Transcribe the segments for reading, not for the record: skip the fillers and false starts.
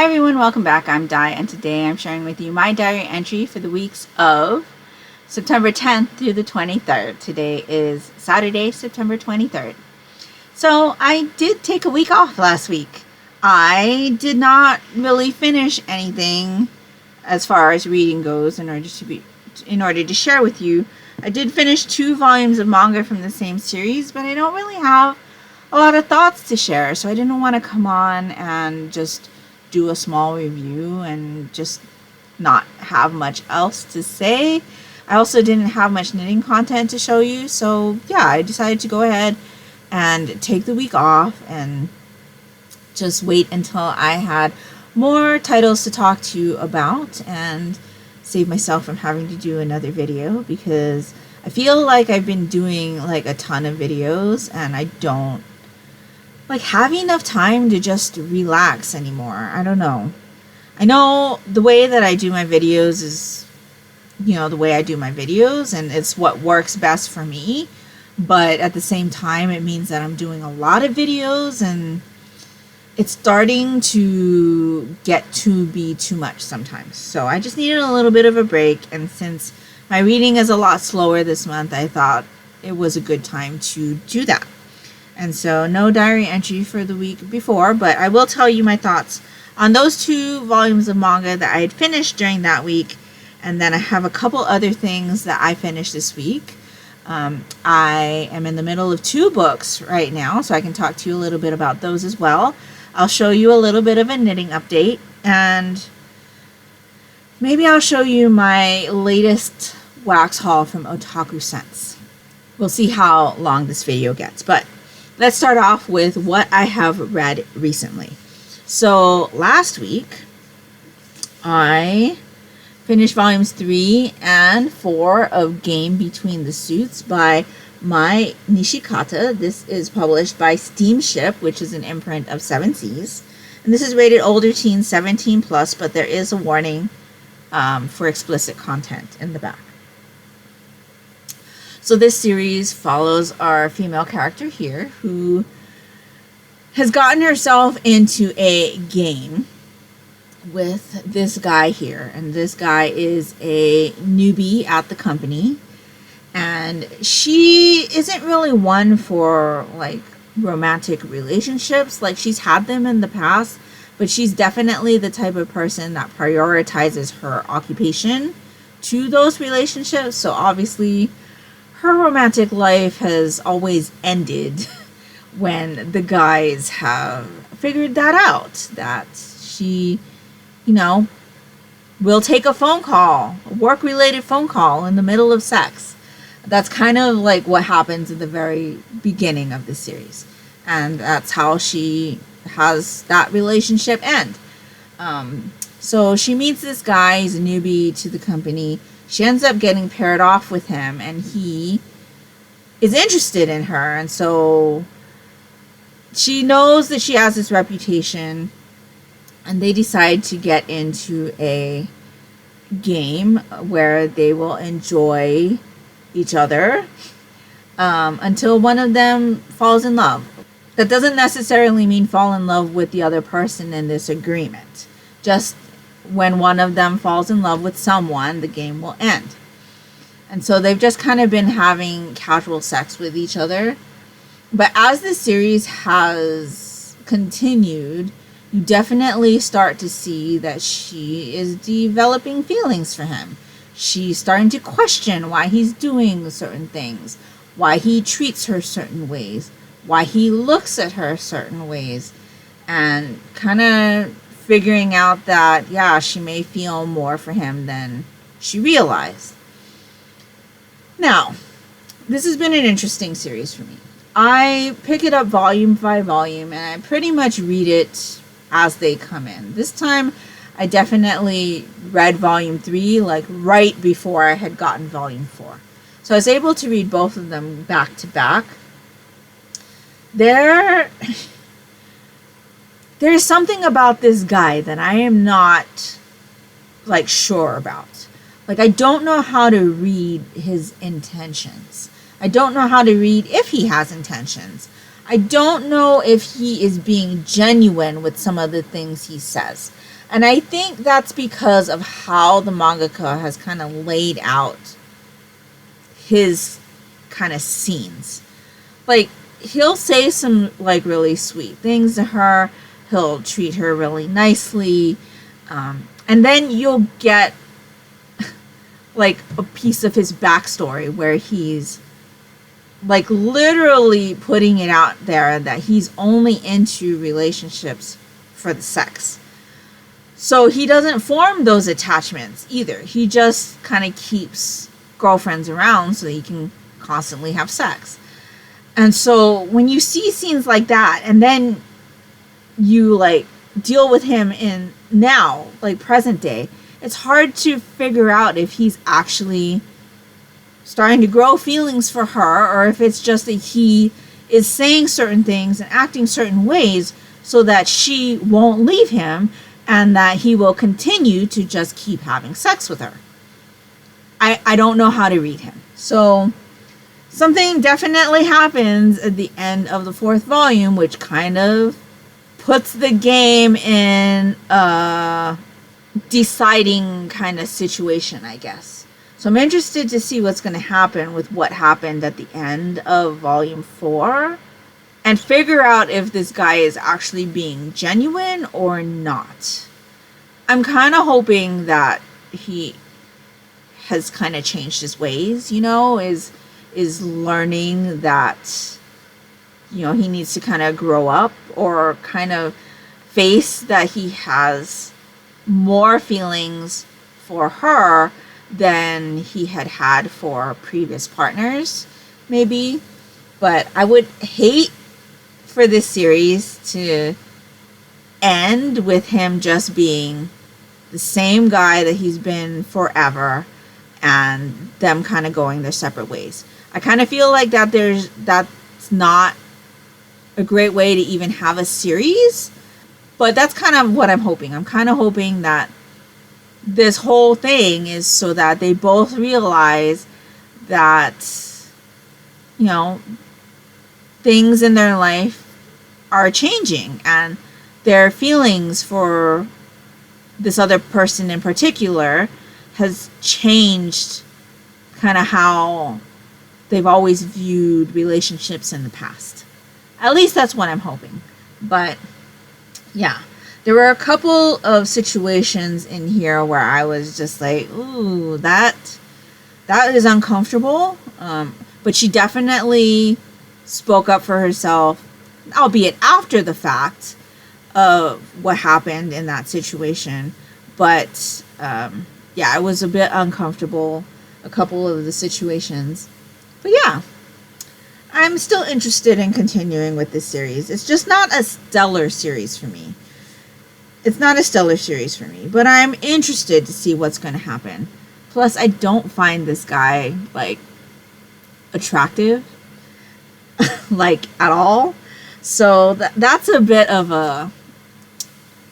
everyone, welcome back. I'm Di, and today I'm sharing with you my diary entry for the weeks of September 10th through the 23rd. Today is Saturday, September 23rd. So I did take a week off last week. I did not really finish anything as far as reading goes in order to share with you. I did finish 2 volumes of manga from the same series, but I don't really have a lot of thoughts to share, so I didn't want to come on and just do a small review and just not have much else to say. I also didn't have much knitting content to show you, so yeah, I decided to go ahead and take the week off and just wait until I had more titles to talk to you about and save myself from having to do another video, because I feel like I've been doing like a ton of videos and I don't have enough time to just relax anymore. I don't know. I know the way that I do my videos is, the way I do my videos, and it's what works best for me. But at the same time, it means that I'm doing a lot of videos and it's starting to get to be too much sometimes. So I just needed a little bit of a break, and since my reading is a lot slower this month, I thought it was a good time to do that. And so no diary entry for the week before, but I will tell you my thoughts on those 2 volumes of manga that I had finished during that week. And then I have a couple other things that I finished this week. I am in the middle of 2 books right now, so I can talk to you a little bit about those as well. I'll show you a little bit of a knitting update, and maybe I'll show you my latest wax haul from Otaku Scents. We'll see how long this video gets, but let's start off with what I have read recently. So last week, I finished volumes 3 and 4 of Game Between the Suits by my Nishikata. This is published by Steamship, which is an imprint of 7 Seas. And this is rated older teen 17+, but there is a warning for explicit content in the back. So this series follows our female character here, who has gotten herself into a game with this guy here. And this guy is a newbie at the company. And she isn't really one for romantic relationships. She's had them in the past, but she's definitely the type of person that prioritizes her occupation to those relationships. So obviously her romantic life has always ended when the guys have figured that out, that she, will take a phone call, a work-related phone call in the middle of sex. That's kind of what happens in the very beginning of the series. And that's how she has that relationship end. So she meets this guy, he's a newbie to the company. She ends up getting paired off with him, and he is interested in her. And so she knows that she has this reputation, and they decide to get into a game where they will enjoy each other until one of them falls in love. That doesn't necessarily mean fall in love with the other person in this agreement. Just when one of them falls in love with someone, the game will end. And so they've just kind of been having casual sex with each other. But as the series has continued, you definitely start to see that she is developing feelings for him. She's starting to question why he's doing certain things, why he treats her certain ways, why he looks at her certain ways, and kind of figuring out that, yeah, she may feel more for him than she realized. Now, this has been an interesting series for me. I pick it up volume by volume, and I pretty much read it as they come in. This time, I definitely read volume 3 right before I had gotten volume 4. So I was able to read both of them back to back. There's something about this guy that I am not sure about. I don't know how to read his intentions. I don't know how to read if he has intentions. I don't know if he is being genuine with some of the things he says. And I think that's because of how the mangaka has kind of laid out his kind of scenes. Like, he'll say some, like, really sweet things to her. He'll treat her really nicely. And then you'll get, like, a piece of his backstory where he's, like, literally putting it out there that he's only into relationships for the sex. So he doesn't form those attachments either. He just kind of keeps girlfriends around so that he can constantly have sex. And so when you see scenes like that, and then you, like, deal with him in now, like, present day, it's hard to figure out if he's actually starting to grow feelings for her, or if it's just that he is saying certain things and acting certain ways so that she won't leave him, and that he will continue to just keep having sex with her. I don't know how to read him. So something definitely happens at the end of the 4th volume, which kind of puts the game in a deciding kind of situation, I guess. So I'm interested to see what's going to happen with what happened at the end of volume 4, and figure out if this guy is actually being genuine or not. I'm kind of hoping that he has kind of changed his ways, you know, is learning that, you know, he needs to kind of grow up, or kind of face that he has more feelings for her than he had for previous partners, maybe. But I would hate for this series to end with him just being the same guy that he's been forever, and them kind of going their separate ways. I kind of feel like that's not a great way to even have a series, but that's kind of what I'm hoping. I'm kind of hoping that this whole thing is so that they both realize that, you know, things in their life are changing, and their feelings for this other person in particular has changed kind of how they've always viewed relationships in the past. At least that's what I'm hoping. But yeah, there were a couple of situations in here where I was just like, ooh, that is uncomfortable. But she definitely spoke up for herself, albeit after the fact of what happened in that situation. But yeah, I was a bit uncomfortable a couple of the situations. But yeah, I'm still interested in continuing with this series. It's just not a stellar series for me. It's not a stellar series for me, but I'm interested to see what's going to happen. Plus, I don't find this guy, like, attractive, like, at all. So that's a bit of a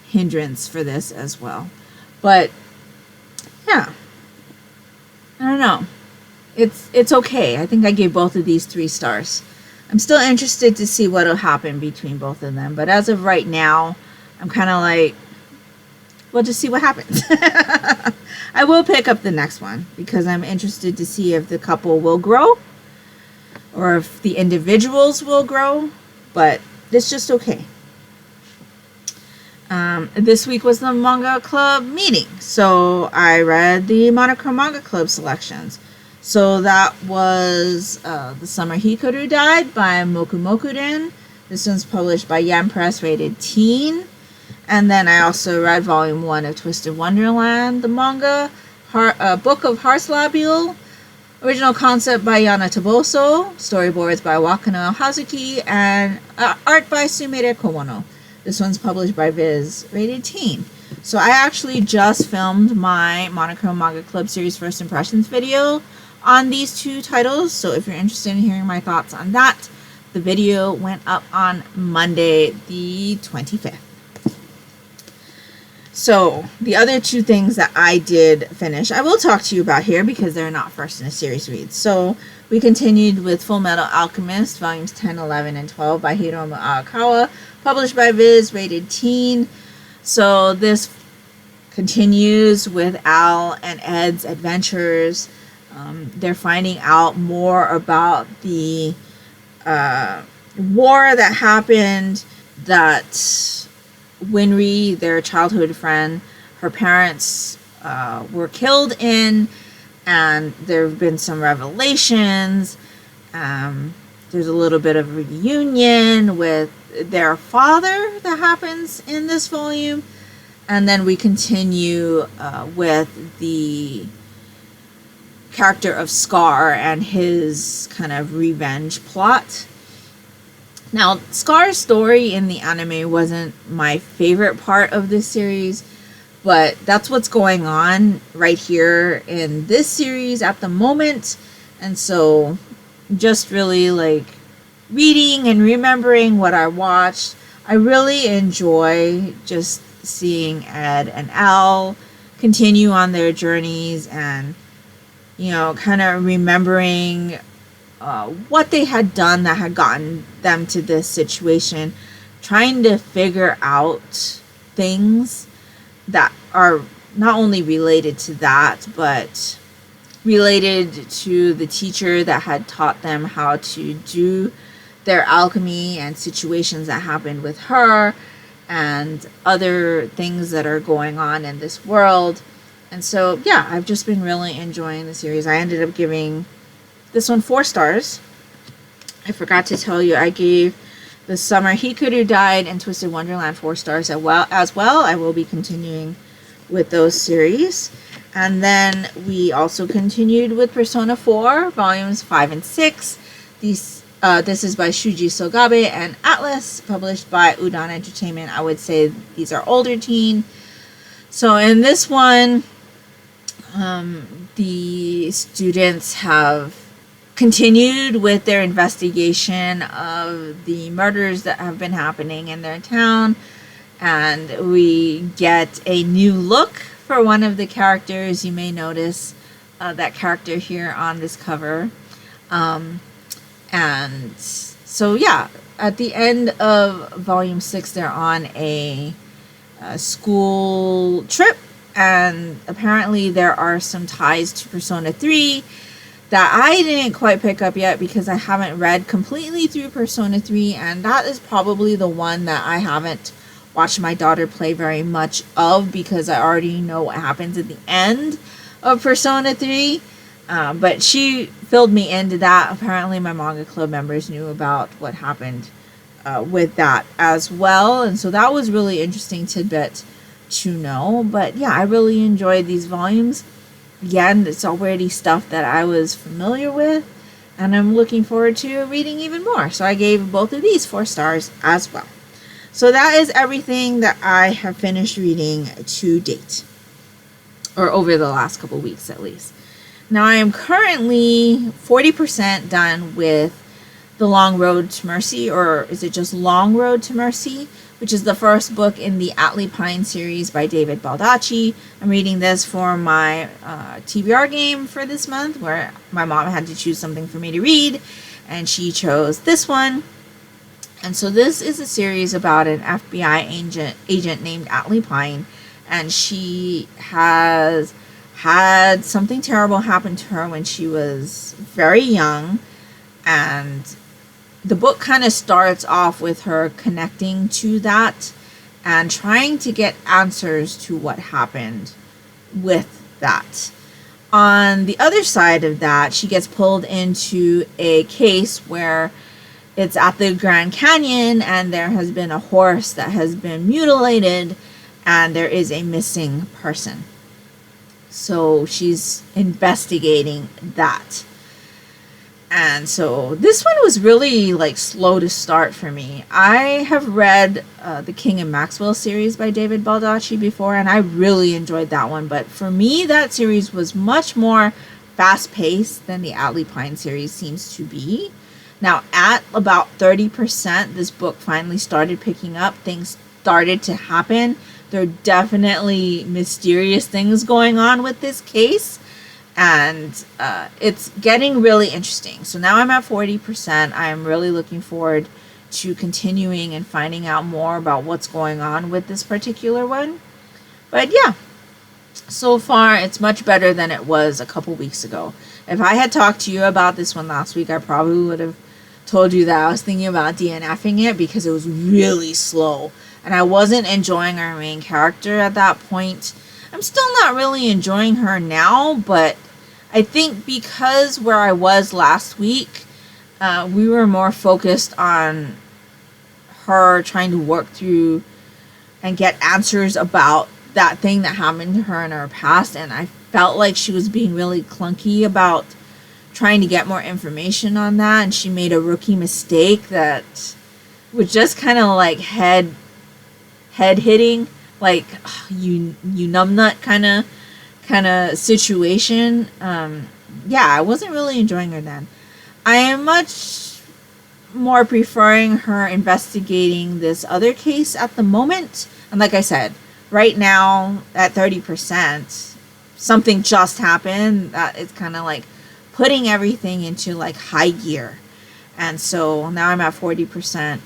hindrance for this as well. But yeah, I don't know. It's okay. I think I gave both of these 3 stars. I'm still interested to see what'll happen between both of them, but as of right now, I'm kind of like, we'll just see what happens. I will pick up the next one because I'm interested to see if the couple will grow or if the individuals will grow, but it's just okay. This week was the manga club meeting, so I read the Monochrome Manga Club selections. So that was The Summer Hikaru Died by Mokumokuren. This one's published by Yen Press, rated teen. And then I also read volume 1 of Twisted Wonderland, the manga, Book of Heart's Labule, original concept by Yana Toboso, storyboards by Wakana Hazuki, and art by Sumire Kowono. This one's published by Viz, rated teen. So I actually just filmed my Monochrome Manga Club series first impressions video on these 2 titles. So if you're interested in hearing my thoughts on that, the video went up on Monday the 25th. So the other 2 things that I did finish, I will talk to you about here because they're not first in a series reads. So we continued with Fullmetal Alchemist, volumes 10, 11, and 12 by Hiromu Arakawa, published by Viz, rated teen. So this continues with Al and Ed's adventures. They're finding out more about the war that happened, that Winry, their childhood friend, her parents were killed in, and there have been some revelations. There's a little bit of a reunion with their father that happens in this volume. And then we continue with the character of Scar and his kind of revenge plot. Now, Scar's story in the anime wasn't my favorite part of this series, but that's what's going on right here in this series at the moment. And so just really like reading and remembering what I watched. I really enjoy just seeing Ed and Al continue on their journeys, and kind of remembering what they had done that had gotten them to this situation, trying to figure out things that are not only related to that, but related to the teacher that had taught them how to do their alchemy, and situations that happened with her, and other things that are going on in this world. And so, yeah, I've just been really enjoying the series. I ended up giving this one 4 stars. I forgot to tell you, I gave The Summer Hikaru Died and Twisted Wonderland 4 stars as well. I will be continuing with those series. And then we also continued with Persona 4, volumes 5 and 6. This is by Shuji Sogabe and ATLUS, published by Udon Entertainment. I would say these are older teen. So in this one, the students have continued with their investigation of the murders that have been happening in their town, and we get a new look for one of the characters. You may notice that character here on this cover. And so, yeah, at the end of volume 6, they're on a school trip, and apparently there are some ties to Persona 3 that I didn't quite pick up yet because I haven't read completely through Persona 3, and that is probably the one that I haven't watched my daughter play very much of, because I already know what happens at the end of Persona 3. But she filled me into that. Apparently my manga club members knew about what happened with that as well, and so that was really interesting tidbit to know. But yeah, I really enjoyed these volumes. Again, it's already stuff that I was familiar with, and I'm looking forward to reading even more. So I gave both of these 4 stars as well. So that is everything that I have finished reading to date, or over the last couple weeks at least. Now I am currently 40% done with The Long Road to Mercy, or is it just Long Road to Mercy, which is the first book in the ATLUS series by David Baldacci. I'm reading this for my TBR game for this month, where my mom had to choose something for me to read, and she chose this one. And so this is a series about an FBI agent named ATLUS, and she has had something terrible happen to her when she was very young, and the book kind of starts off with her connecting to that and trying to get answers to what happened with that. On the other side of that, she gets pulled into a case where it's at the Grand Canyon, and there has been a horse that has been mutilated, and there is a missing person. So she's investigating that. And so this one was really like slow to start for me. I have read the King and Maxwell series by David Baldacci before, and I really enjoyed that one. But for me, that series was much more fast-paced than the ATLUS series seems to be. Now, at about 30%, this book finally started picking up. Things started to happen. There are definitely mysterious things going on with this case, and it's getting really interesting. So now I'm at 40%. I am really looking forward to continuing and finding out more about what's going on with this particular one. But yeah, So far, it's much better than it was a couple weeks ago. If I had talked to you about this one last week, I probably would have told you that I was thinking about DNFing it because it was really slow. And I wasn't enjoying our main character at that point. I'm still not really enjoying her now, but I think because where I was last week, we were more focused on her trying to work through and get answers about that thing that happened to her in her past, and I felt like she was being really clunky about trying to get more information on that, and she made a rookie mistake that was just kind of like head hitting, like you numbnut kind of situation. Yeah, I wasn't really enjoying her then. I am much more preferring her investigating this other case at the moment. And like I said, right now at 30%, something just happened that is kind of like putting everything into like high gear. And so now I'm at 40%.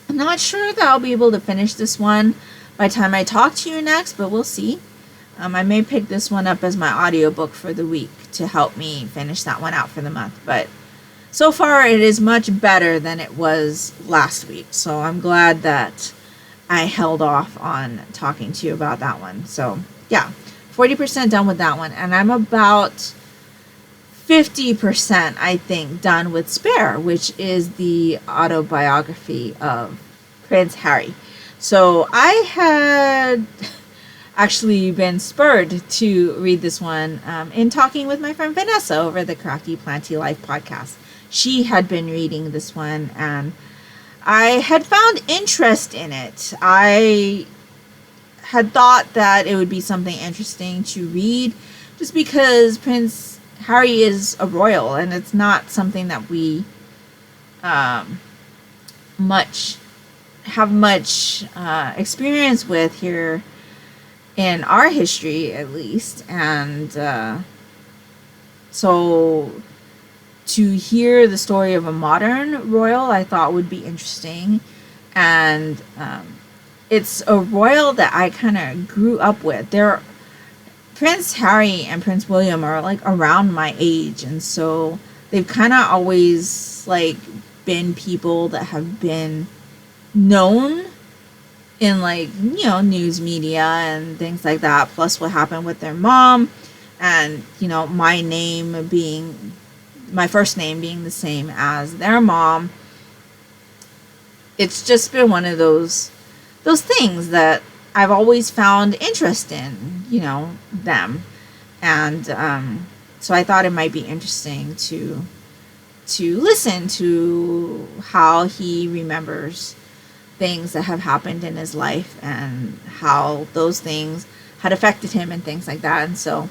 I'm not sure that I'll be able to finish this one by the time I talk to you next, but we'll see. I may pick this one up as my audiobook for the week to help me finish that one out for the month. But so far, it is much better than it was last week. So I'm glad that I held off on talking to you about that one. So yeah, 40% done with that one. And I'm about 50%, I think, done with Spare, which is the autobiography of Prince Harry. So I had actually been spurred to read this one in talking with my friend Vanessa over the Crafty Planty Life podcast. She had been reading this one, and I had found interest in it. I had thought that it would be something interesting to read just because Prince Harry is a royal, and it's not something that we have much experience with here in our history, at least. And so to hear the story of a modern royal, I thought would be interesting. And it's a royal that I kind of grew up with. Prince Harry and Prince William are like around my age, and so they've kind of always like been people that have been known in like, you know, news media and things like that, plus what happened with their mom, and you know, my first name being the same as their mom. It's just been one of those things that I've always found interest in, you know, them. And so I thought it might be interesting to listen to how he remembers things that have happened in his life and how those things had affected him and things like that. And so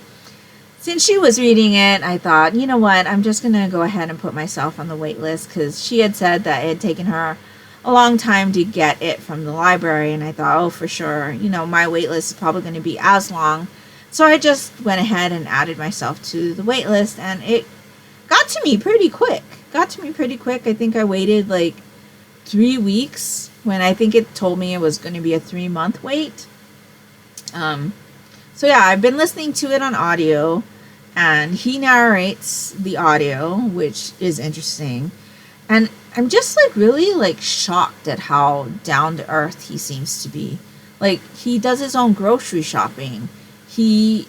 since she was reading it, I thought, you know what, I'm just going to go ahead and put myself on the wait list, because she had said that it had taken her a long time to get it from the library. And I thought, oh, for sure, you know, my wait list is probably going to be as long. So I just went ahead and added myself to the wait list, and it got to me pretty quick. I think I waited like 3 weeks when I think it told me it was going to be a 3-month wait. So yeah, I've been listening to it on audio, and he narrates the audio, which is interesting. And I'm just like really like shocked at how down to earth he seems to be. Like, he does his own grocery shopping. He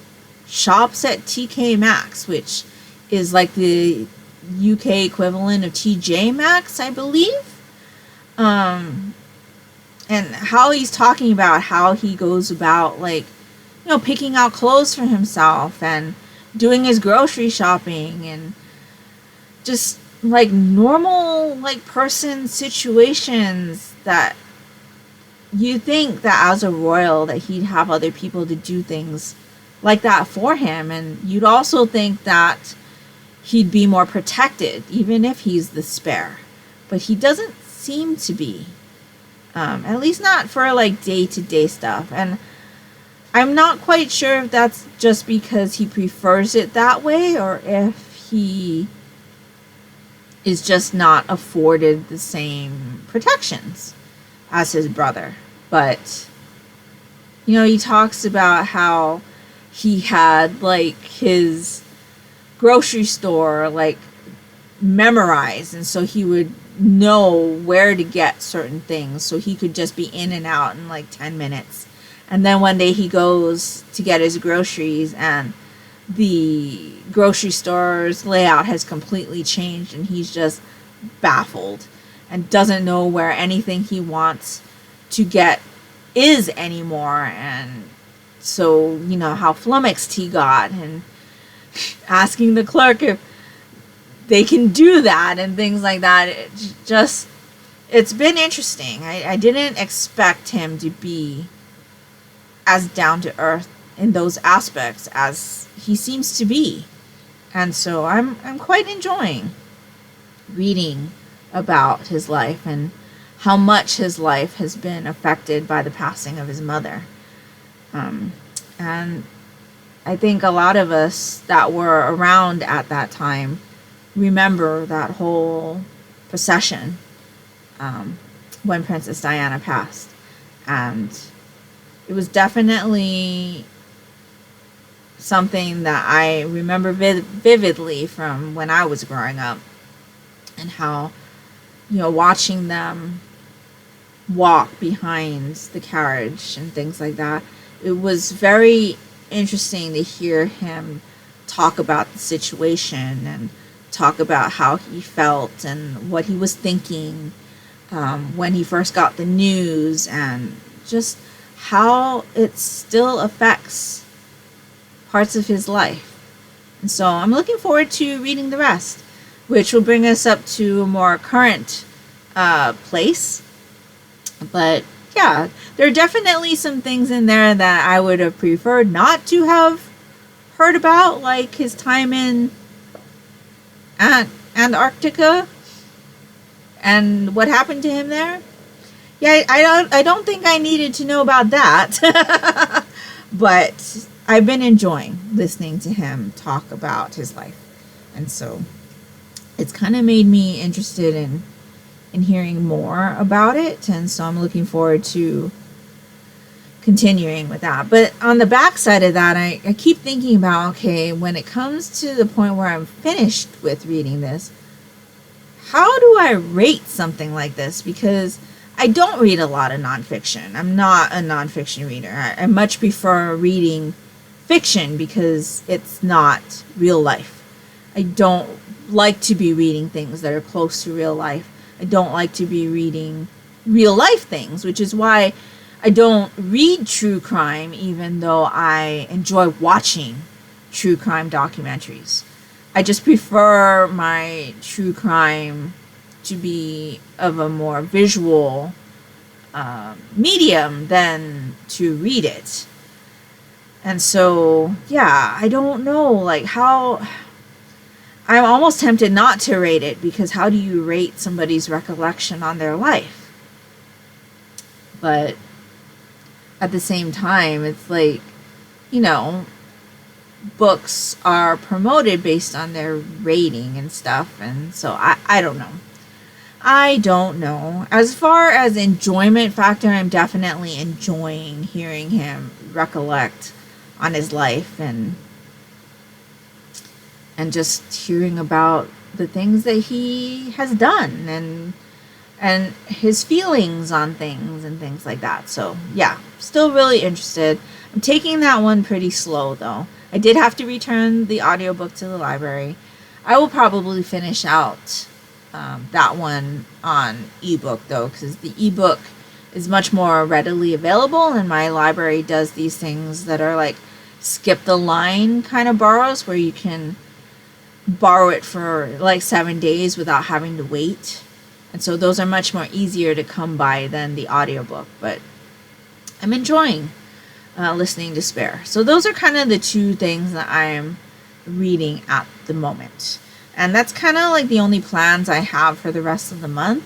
shops at TK Maxx, which is like the UK equivalent of TJ Maxx, I believe. And how he's talking about how he goes about, like, you know, picking out clothes for himself and doing his grocery shopping, and just like normal like person situations that you think that as a royal that he'd have other people to do things like that for him. And you'd also think that he'd be more protected even if he's the spare, but he doesn't seem to be, at least not for like day-to-day stuff. And I'm not quite sure if that's just because he prefers it that way, or if he is just not afforded the same protections as his brother. But, you know, he talks about how he had like his grocery store like memorized, and so he would know where to get certain things, so he could just be in and out in like 10 minutes. And then one day he goes to get his groceries, and the grocery store's layout has completely changed, and he's just baffled and doesn't know where anything he wants to get is anymore. And so, you know, how flummoxed he got, and asking the clerk if they can do that and things like that. It's been interesting. I didn't expect him to be as down to earth in those aspects as he seems to be. And so I'm quite enjoying reading about his life and how much his life has been affected by the passing of his mother. And I think a lot of us that were around at that time remember that whole procession when Princess Diana passed. And it was definitely something that I remember vividly from when I was growing up, and how, you know, watching them walk behind the carriage and things like that. It was very interesting to hear him talk about the situation and talk about how he felt and what he was thinking when he first got the news, and just how it still affects parts of his life. And so I'm looking forward to reading the rest, which will bring us up to a more current place. But yeah, there are definitely some things in there that I would have preferred not to have heard about, like his time in Antarctica and what happened to him there. Yeah, I don't think I needed to know about that. But I've been enjoying listening to him talk about his life. And so it's kind of made me interested in hearing more about it. And so I'm looking forward to continuing with that. But on the backside of that, I keep thinking about, okay, when it comes to the point where I'm finished with reading this, how do I rate something like this? Because I don't read a lot of nonfiction. I'm not a nonfiction reader. I much prefer reading fiction because it's not real life. I don't like to be reading things that are close to real life. I don't like to be reading real life things, which is why I don't read true crime, even though I enjoy watching true crime documentaries. I just prefer my true crime to be of a more visual medium than to read it. And so, yeah, I don't know, like, how... I'm almost tempted not to rate it, because how do you rate somebody's recollection on their life? But at the same time, it's like, you know, books are promoted based on their rating and stuff, and so I don't know. I don't know. As far as enjoyment factor, I'm definitely enjoying hearing him recollect on his life, and just hearing about the things that he has done, and his feelings on things and things like that. So yeah, still really interested. I'm taking that one pretty slow though. I did have to return the audiobook to the library. I will probably finish out that one on ebook though, because the ebook is much more readily available, and my library does these things that are like skip the line kind of borrows, where you can borrow it for like 7 days without having to wait. And so those are much more easier to come by than the audiobook. But I'm enjoying listening to Spare. So those are kind of the two things that I am reading at the moment. And that's kind of like the only plans I have for the rest of the month.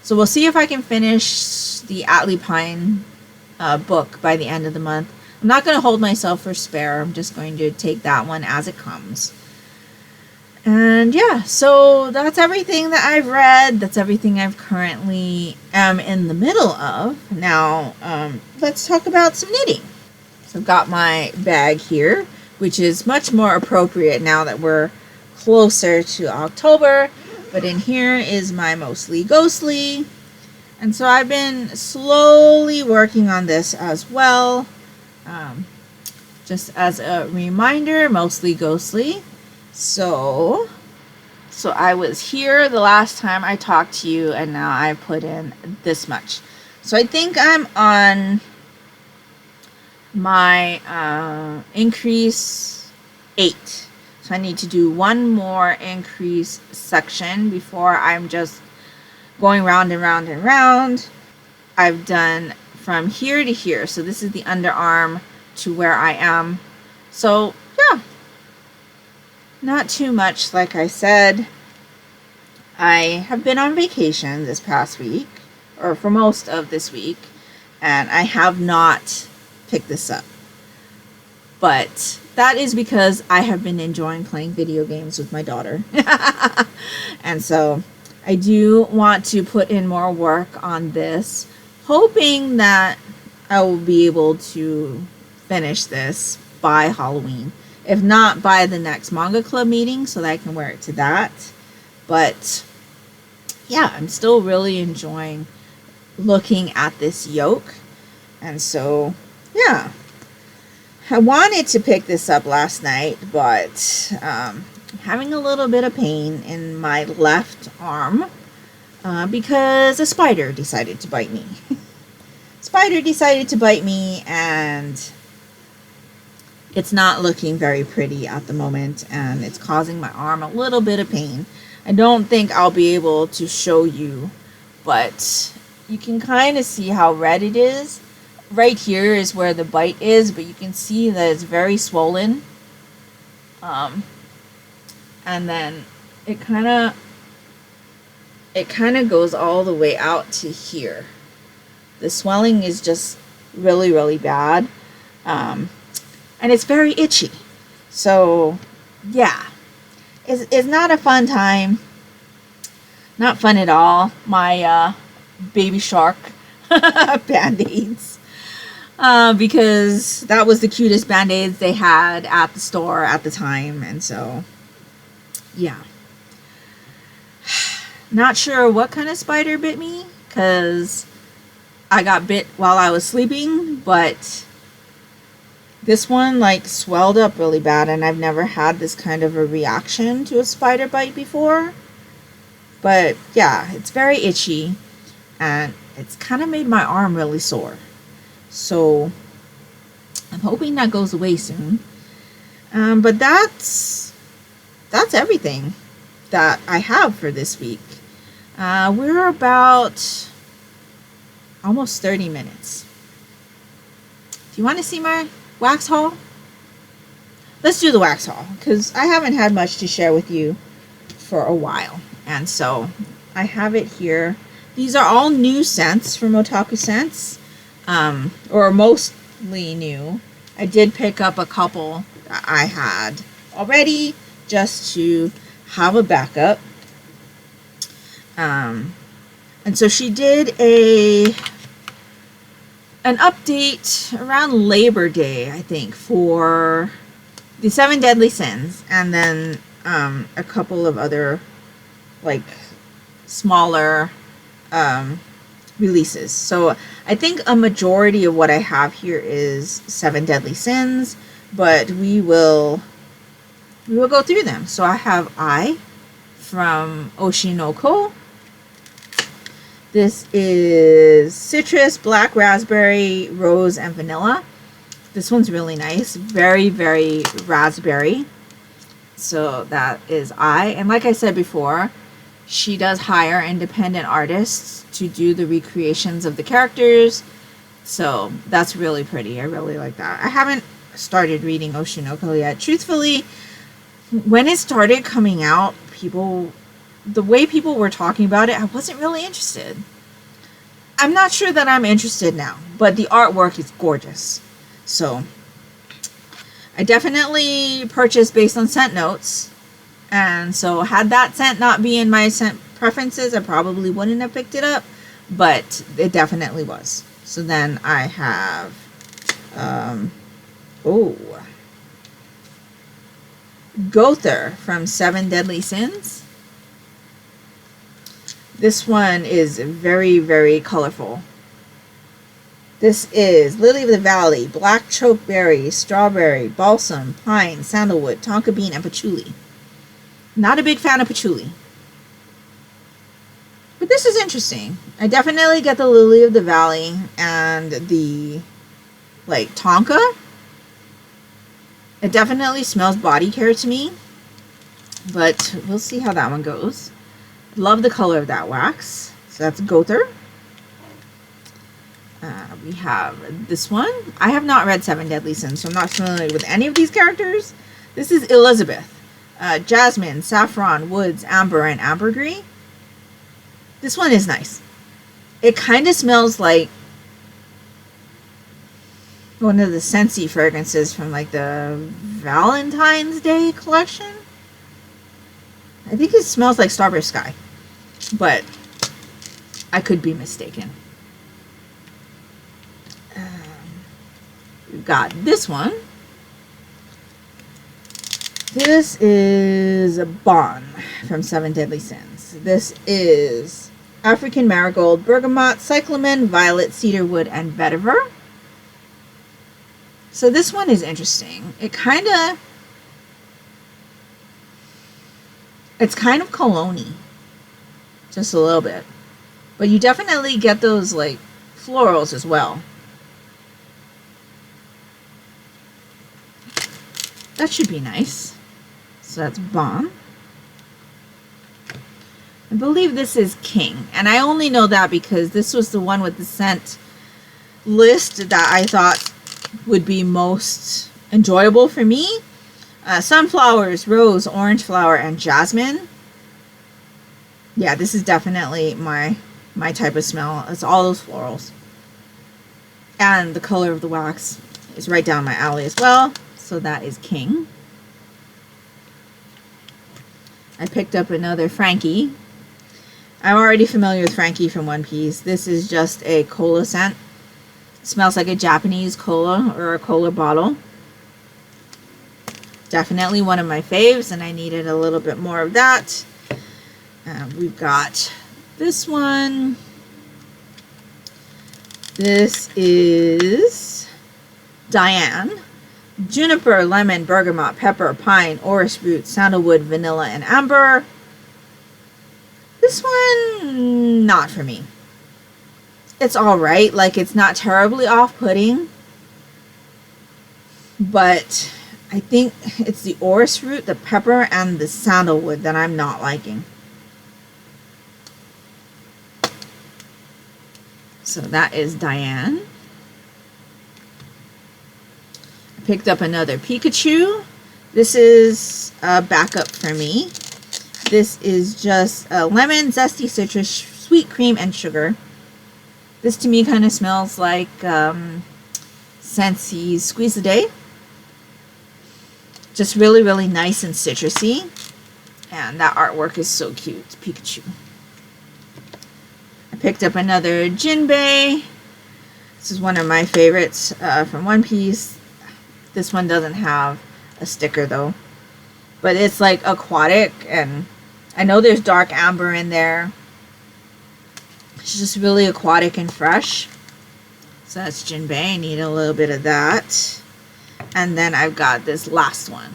So we'll see if I can finish the Atli Pine book by the end of the month. I'm not going to hold myself for Spare. I'm just going to take that one as it comes. And yeah, so that's everything that I've read. That's everything I've currently am in the middle of. Now, let's talk about some knitting. So I've got my bag here, which is much more appropriate now that we're closer to October. But in here is my Mostly Ghostly. And so I've been slowly working on this as well. Just as a reminder, Mostly Ghostly. So I was here the last time I talked to you, and now I put in this much. So I think I'm on my increase 8. So I need to do one more increase section before I'm just going round and round and round. I've done from here to here. So this is the underarm to where I am. So yeah, not too much. Like I said, I have been on vacation this past week, or for most of this week, and I have not picked this up. But that is because I have been enjoying playing video games with my daughter. And so I do want to put in more work on this, hoping that I will be able to finish this by Halloween. If not, by the next manga club meeting, so that I can wear it to that. But yeah, I'm still really enjoying looking at this yoke. And so, yeah. I wanted to pick this up last night, but I'm having a little bit of pain in my left arm because a spider decided to bite me. Spider decided to bite me, and it's not looking very pretty at the moment, and it's causing my arm a little bit of pain. I don't think I'll be able to show you, but you can kind of see how red it is. Right here is where the bite is, but you can see that it's very swollen. And then it kind of goes all the way out to here. The swelling is just really, really bad. And it's very itchy. So, yeah. It's not a fun time. Not fun at all. My baby shark band-aids. Because that was the cutest band-aids they had at the store at the time. And so, yeah. Not sure what kind of spider bit me, because I got bit while I was sleeping, but this one like swelled up really bad, and I've never had this kind of a reaction to a spider bite before. But yeah, it's very itchy, and it's kind of made my arm really sore. So I'm hoping that goes away soon. But that's everything that I have for this week. We're about almost 30 minutes. Do you want to see my wax haul? Let's do the wax haul, because I haven't had much to share with you for a while. And so I have it here. These are all new scents from Otaku Scents, or mostly new. I did pick up a couple that I had already just to have a backup. And so she did an update around Labor Day, I think, for the 7 Deadly Sins, and then a couple of other like smaller releases. So I think a majority of what I have here is 7 Deadly Sins, but we will go through them. So I have from Oshinoko. This is citrus, black raspberry, rose, and vanilla. This one's really nice. Very, very raspberry. So that is And like I said before, she does hire independent artists to do the recreations of the characters. So that's really pretty. I really like that. I haven't started reading Oshinoko yet. Truthfully, when it started coming out, the way people were talking about it, I wasn't really interested. I'm not sure that I'm interested now, but the artwork is gorgeous. So I definitely purchased based on scent notes. And so had that scent not be in my scent preferences, I probably wouldn't have picked it up, but it definitely was. So then I have Oh. Gother from Seven Deadly Sins. This one is very, very colorful. This is Lily of the Valley, Black Chokeberry, Strawberry, Balsam, Pine, Sandalwood, Tonka Bean, and Patchouli. Not a big fan of patchouli. But this is interesting. I definitely get the Lily of the Valley and the, like, Tonka. It definitely smells body care to me. But we'll see how that one goes. Love the color of that wax. So that's Gother. We have this one. I have not read Seven Deadly Sins, so I'm not familiar with any of these characters. This is Elizabeth. Jasmine, Saffron, Woods, Amber, and Ambergris. This one is nice. It kind of smells like one of the Scentsy fragrances from like the Valentine's Day collection. I think it smells like Strawberry Sky, but I could be mistaken. We've got this one. This is a Bon from Seven Deadly Sins. This is African Marigold, Bergamot, Cyclamen, Violet, Cedarwood, and Vetiver. So this one is interesting. It's kind of cologne-y. Just a little bit. But you definitely get those like florals as well. That should be nice. So that's Bon. I believe this is King. And I only know that because this was the one with the scent list that I thought would be most enjoyable for me. Sunflowers, rose, orange flower, and jasmine. Yeah, this is definitely my type of smell. It's all those florals. And the color of the wax is right down my alley as well. So that is King. I picked up another Frankie. I'm already familiar with Frankie from One Piece. This is just a cola scent. It smells like a Japanese cola or a cola bottle. Definitely one of my faves, and I needed a little bit more of that. We've got this one. This is Diane. Juniper, lemon, bergamot, pepper, pine, orris root, sandalwood, vanilla, and amber. This one, not for me. It's alright. Like, it's not terribly off-putting. But I think it's the orris root, the pepper, and the sandalwood that I'm not liking. So that is Diane. I picked up another Pikachu. This is a backup for me. This is just lemon, zesty citrus, sweet cream, and sugar. This to me kind of smells like Scentsy Squeeze a Day. Just really, really nice and citrusy. And that artwork is so cute. Pikachu. I picked up another Jinbei. This is one of my favorites from One Piece. This one doesn't have a sticker though. But it's like aquatic, and I know there's dark amber in there. It's just really aquatic and fresh. So that's Jinbei. I need a little bit of that. And then I've got this last one.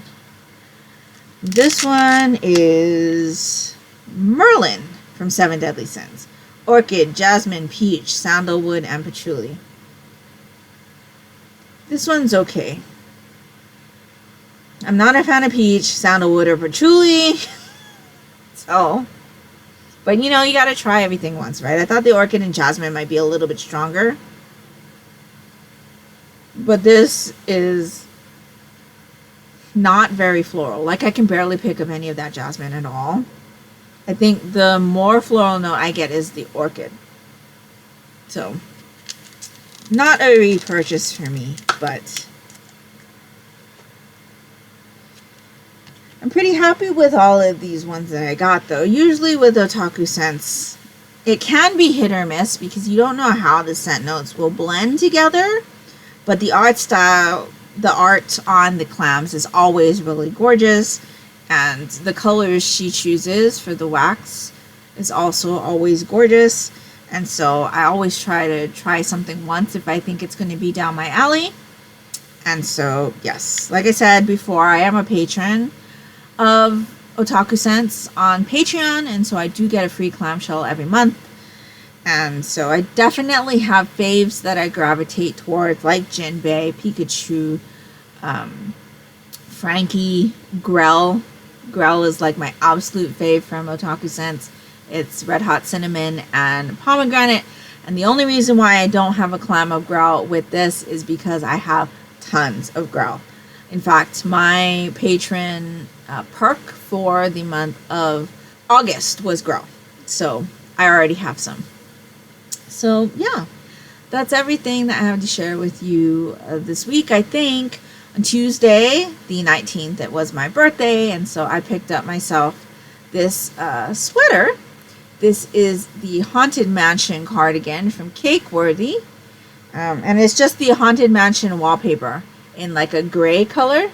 This one is Merlin from Seven Deadly Sins. Orchid, jasmine, peach, sandalwood, and patchouli. This one's okay. I'm not a fan of peach, sandalwood, or patchouli. So, but you know, you gotta try everything once, right? I thought the orchid and jasmine might be a little bit stronger. But this is not very floral. Like, I can barely pick up any of that jasmine at all. I think the more floral note I get is the orchid. So, not a repurchase for me, but I'm pretty happy with all of these ones that I got, though. Usually with Otaku Scents, it can be hit or miss because you don't know how the scent notes will blend together. But the art style the art on the clams is always really gorgeous, and the colors she chooses for the wax is also always gorgeous. And so I always try something once if I think it's going to be down my alley. And so, yes, like I said before, I am a patron of Otaku Scents on Patreon, and so I do get a free clamshell every month. And so I definitely have faves that I gravitate towards, like Jinbei, Pikachu, Frankie, Grell. Grell is like my absolute fave from Otaku Scents. It's red hot cinnamon and pomegranate. And the only reason why I don't have a clam of Grell with this is because I have tons of Grell. In fact, my patron perk for the month of August was Grell. So I already have some. So yeah, that's everything that I have to share with you this week. I think on Tuesday, the 19th, it was my birthday, and so I picked up myself this sweater. This is the Haunted Mansion cardigan from Cakeworthy, and it's just the Haunted Mansion wallpaper in like a gray color,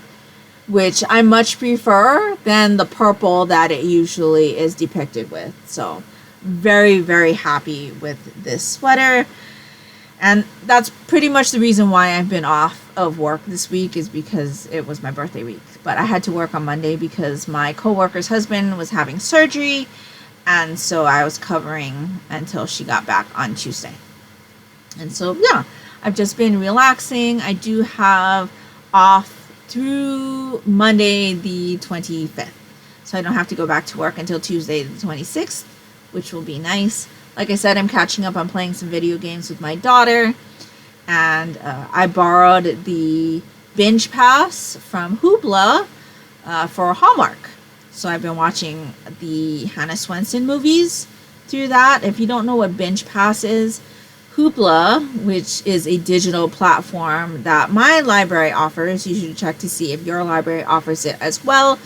which I much prefer than the purple that it usually is depicted with. So very, very happy with this sweater. And that's pretty much the reason why I've been off of work this week, is because it was my birthday week. But I had to work on Monday because my coworker's husband was having surgery, and so I was covering until she got back on Tuesday. And so yeah, I've just been relaxing. I do have off through Monday the 25th, so I don't have to go back to work until Tuesday the 26th, which will be nice. Like I said, I'm catching up on playing some video games with my daughter, and I borrowed the Binge Pass from Hoopla for Hallmark. So I've been watching the Hannah Swenson movies through that. If you don't know what Binge Pass is, Hoopla, which is a digital platform that my library offers, you should check to see if your library offers it as well.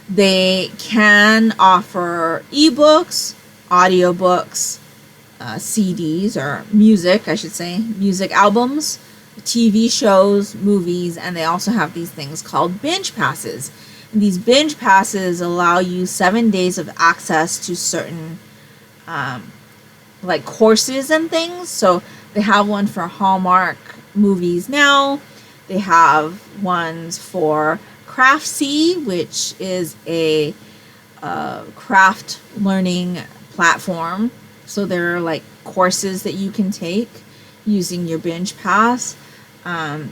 They can offer ebooks, audiobooks, CDs, or music, I should say, music albums, TV shows, movies, and they also have these things called binge passes. And these binge passes allow you 7 days of access to certain like courses and things. So they have one for Hallmark movies now. They have ones for Craftsy, which is a craft learning platform. So there are like courses that you can take using your binge pass. And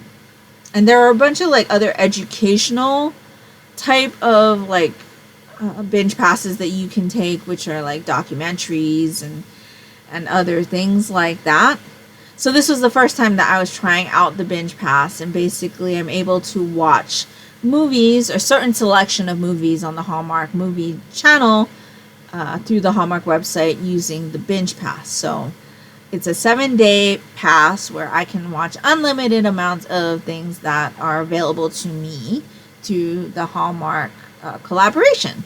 there are a bunch of like other educational type of like binge passes that you can take, which are like documentaries and other things like that. So this was the first time that I was trying out the binge pass, and basically I'm able to watch movies, or certain selection of movies on the Hallmark movie channel through the Hallmark website using the binge pass. So it's a 7-day pass where I can watch unlimited amounts of things that are available to me through the Hallmark collaboration.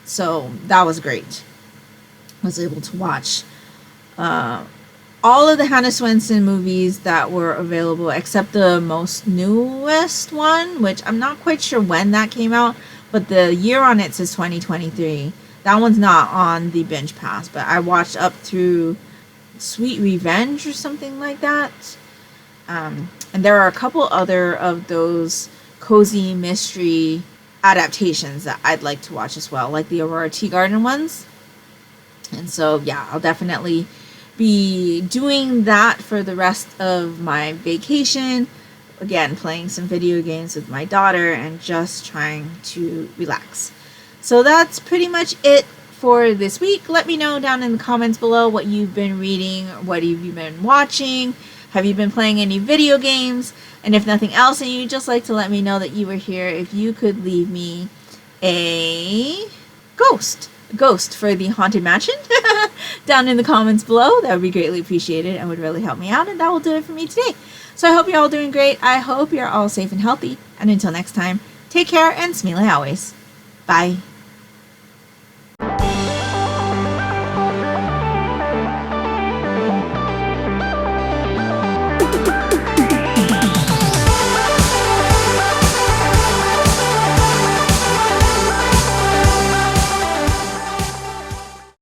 So that was great. I was able to watch all of the Hannah Swenson movies that were available, except the most newest one, which I'm not quite sure when that came out, but the year on it says 2023. That one's not on the binge pass, but I watched up through Sweet Revenge or something like that. And there are a couple other of those cozy mystery adaptations that I'd like to watch as well, like the Aurora Tea Garden ones. And so yeah, I'll definitely be doing that for the rest of my vacation. Again, playing some video games with my daughter and just trying to relax. So that's pretty much it for this week. Let me know down in the comments below what you've been reading, what have you been watching, have you been playing any video games, and if nothing else and you'd just like to let me know that you were here, if you could leave me a ghost for the Haunted Mansion down in the comments below, that would be greatly appreciated and would really help me out, and that will do it for me today. So I hope you're all doing great. I hope you're all safe and healthy, and until next time, take care and smile always. Bye.